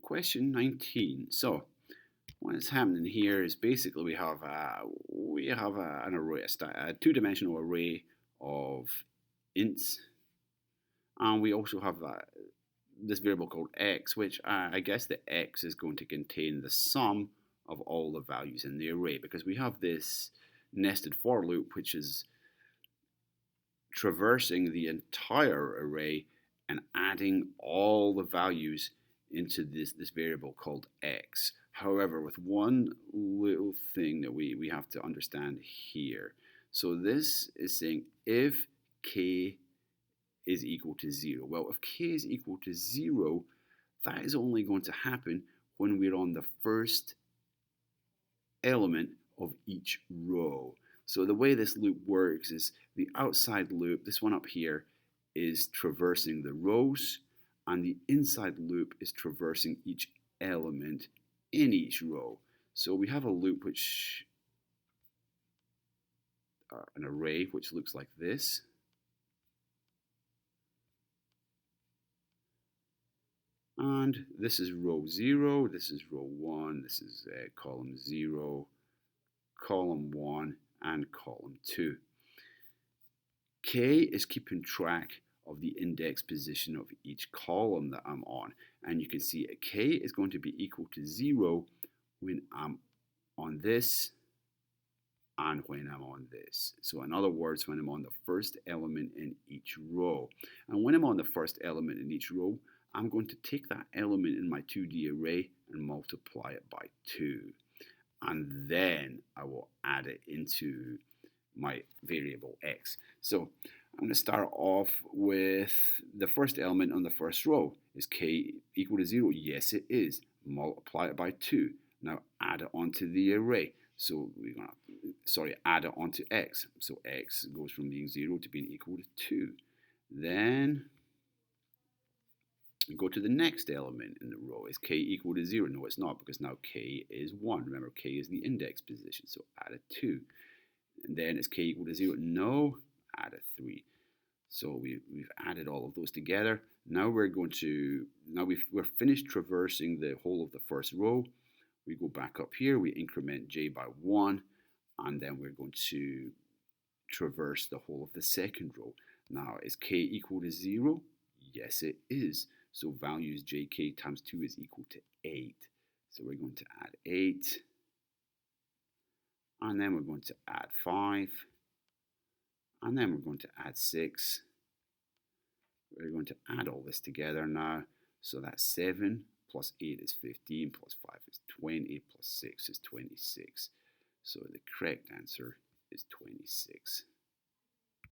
Question 19. So what is happening here is basically an array, a two-dimensional array of ints, and we also have this variable called x, which I guess the x is going to contain the sum of all the values in the array, because we have this nested for loop which is traversing the entire array and adding all the values into this variable called x. However, with one little thing that we have to understand here. So this is saying if k is equal to 0. Well, if k is equal to 0, that is only going to happen when we're on the first element of each row. So the way this loop works is the outside loop, this one up here, is traversing the rows, and the inside loop is traversing each element in each row. So we have a loop which, an array which looks like this. And this is row 0, this is row 1, this is column 0, column 1, and column 2. K is keeping track of the index position of each column that I'm on. And you can see K is going to be equal to 0 when I'm on this and when I'm on this. So in other words, when I'm on the first element in each row. And when I'm on the first element in each row, I'm going to take that element in my 2D array and multiply it by 2. And then I will add it into my variable x. So I'm going to start off with the first element on the first row. Is k equal to 0? Yes, it is. Multiply it by 2. Now add it onto the array. So we're going to, add it onto x. So x goes from being 0 to being equal to 2. Then go to the next element in the row. Is k equal to 0? No, it's not, because now k is 1. Remember, k is the index position, so add a 2. And then is k equal to 0? No, add a 3. So we've added all of those together. Now we're finished traversing the whole of the first row. We go back up here, we increment j by 1, and then we're going to traverse the whole of the second row. Now, is k equal to 0? Yes, it is. So values jk times 2 is equal to 8. So we're going to add 8. And then we're going to add 5. And then we're going to add 6. We're going to add all this together now. So that's 7 plus 8 is 15, plus 5 is 20, plus 6 is 26. So the correct answer is 26.